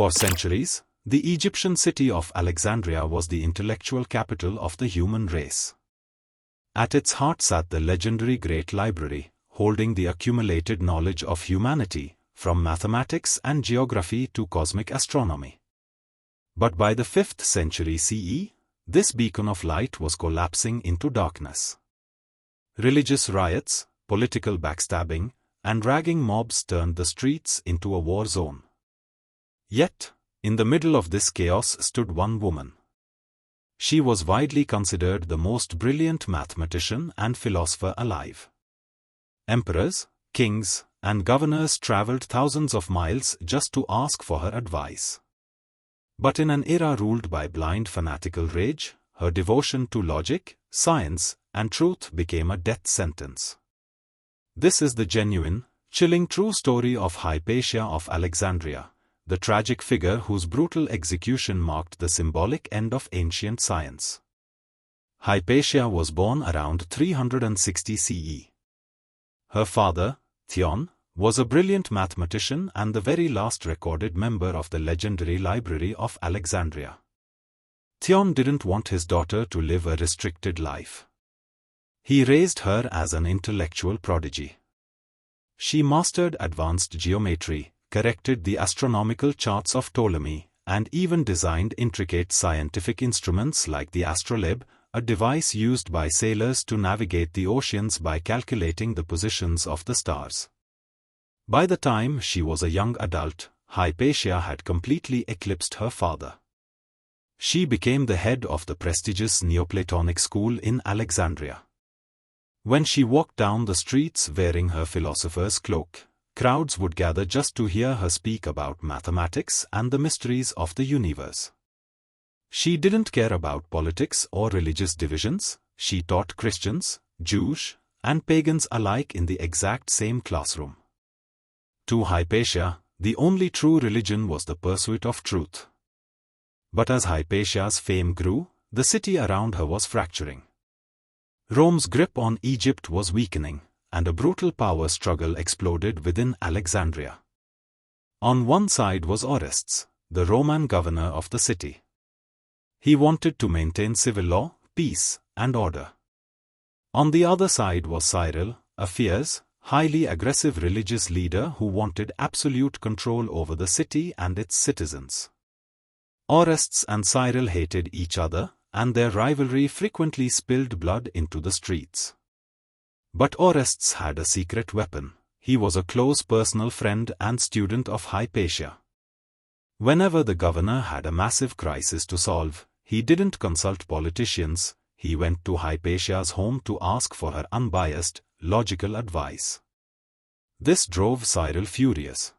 For centuries, the Egyptian city of Alexandria was the intellectual capital of the human race. At its heart sat the legendary Great Library, holding the accumulated knowledge of humanity, from mathematics and geography to cosmic astronomy. But by the 5th century CE, this beacon of light was collapsing into darkness. Religious riots, political backstabbing, and ragging mobs turned the streets into a war zone. Yet, in the middle of this chaos stood one woman. She was widely considered the most brilliant mathematician and philosopher alive. Emperors, kings, and governors traveled thousands of miles just to ask for her advice. But in an era ruled by blind fanatical rage, her devotion to logic, science, and truth became a death sentence. This is the genuine, chilling true story of Hypatia of Alexandria, the tragic figure whose brutal execution marked the symbolic end of ancient science. Hypatia was born around 360 CE. Her father, Theon, was a brilliant mathematician and the very last recorded member of the legendary Library of Alexandria. Theon didn't want his daughter to live a restricted life. He raised her as an intellectual prodigy. She mastered advanced geometry, corrected the astronomical charts of Ptolemy, and even designed intricate scientific instruments like the astrolabe, a device used by sailors to navigate the oceans by calculating the positions of the stars. By the time she was a young adult, Hypatia had completely eclipsed her father. She became the head of the prestigious Neoplatonic school in Alexandria. When she walked down the streets wearing her philosopher's cloak, crowds would gather just to hear her speak about mathematics and the mysteries of the universe. She didn't care about politics or religious divisions. She taught Christians, Jews, and pagans alike in the exact same classroom. To Hypatia, the only true religion was the pursuit of truth. But as Hypatia's fame grew, the city around her was fracturing. Rome's grip on Egypt was weakening, and a brutal power struggle exploded within Alexandria. On one side was Orestes, the Roman governor of the city. He wanted to maintain civil law, peace, and order. On the other side was Cyril, a fierce, highly aggressive religious leader who wanted absolute control over the city and its citizens. Orestes and Cyril hated each other, and their rivalry frequently spilled blood into the streets. But Orestes had a secret weapon. He was a close personal friend and student of Hypatia. Whenever the governor had a massive crisis to solve, he didn't consult politicians. He went to Hypatia's home to ask for her unbiased, logical advice. This drove Cyril furious.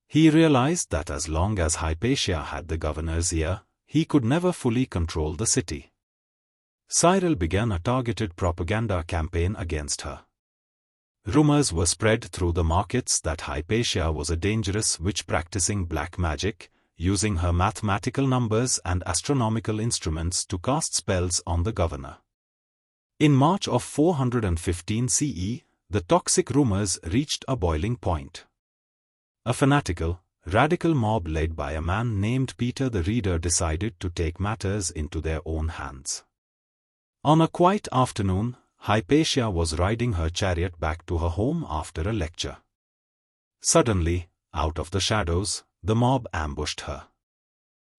He realized that as long as Hypatia had the governor's ear, he could never fully control the city. Cyril began a targeted propaganda campaign against her. Rumors were spread through the markets that Hypatia was a dangerous witch practicing black magic, using her mathematical numbers and astronomical instruments to cast spells on the governor. In March of 415 CE, the toxic rumors reached a boiling point. A fanatical, radical mob led by a man named Peter the Reader decided to take matters into their own hands. On a quiet afternoon, Hypatia was riding her chariot back to her home after a lecture. Suddenly, out of the shadows, the mob ambushed her.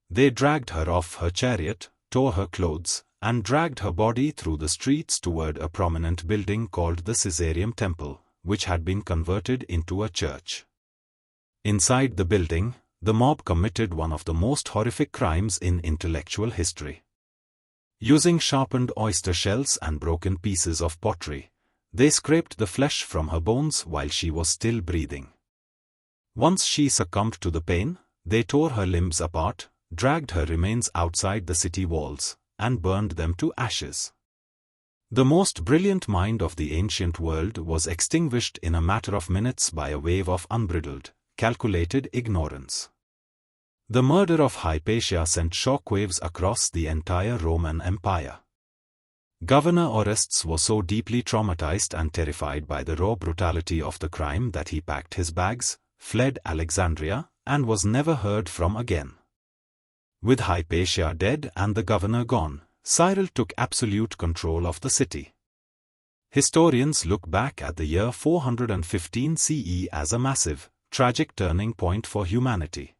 They dragged her off her chariot, tore her clothes, and dragged her body through the streets toward a prominent building called the Caesareum Temple, which had been converted into a church. Inside the building, the mob committed one of the most horrific crimes in intellectual history. Using sharpened oyster shells and broken pieces of pottery, they scraped the flesh from her bones while she was still breathing. Once she succumbed to the pain, they tore her limbs apart, dragged her remains outside the city walls, and burned them to ashes. The most brilliant mind of the ancient world was extinguished in a matter of minutes by a wave of unbridled, calculated ignorance. The murder of Hypatia sent shockwaves across the entire Roman Empire. Governor Orestes was so deeply traumatized and terrified by the raw brutality of the crime that he packed his bags, fled Alexandria, and was never heard from again. With Hypatia dead and the governor gone, Cyril took absolute control of the city. Historians look back at the year 415 CE as a massive, tragic turning point for humanity.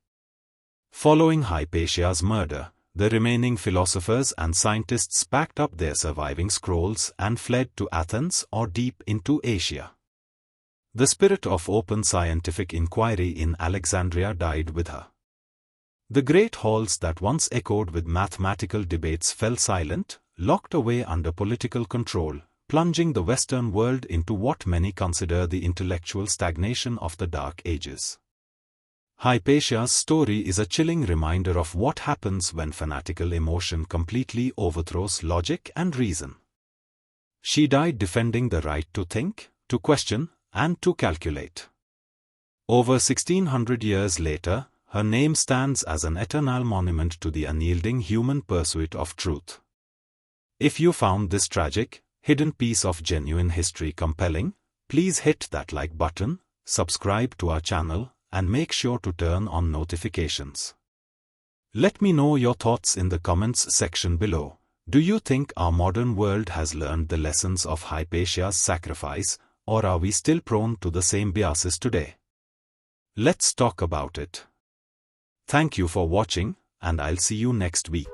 Following Hypatia's murder, the remaining philosophers and scientists packed up their surviving scrolls and fled to Athens or deep into Asia. The spirit of open scientific inquiry in Alexandria died with her. The great halls that once echoed with mathematical debates fell silent, locked away under political control, plunging the Western world into what many consider the intellectual stagnation of the Dark Ages. Hypatia's story is a chilling reminder of what happens when fanatical emotion completely overthrows logic and reason. She died defending the right to think, to question, and to calculate. Over 1600 years later, her name stands as an eternal monument to the unyielding human pursuit of truth. If you found this tragic, hidden piece of genuine history compelling, please hit that like button, subscribe to our channel, and make sure to turn on notifications. Let me know your thoughts in the comments section below. Do you think our modern world has learned the lessons of Hypatia's sacrifice, or are we still prone to the same biases today? Let's talk about it. Thank you for watching, and I'll see you next week.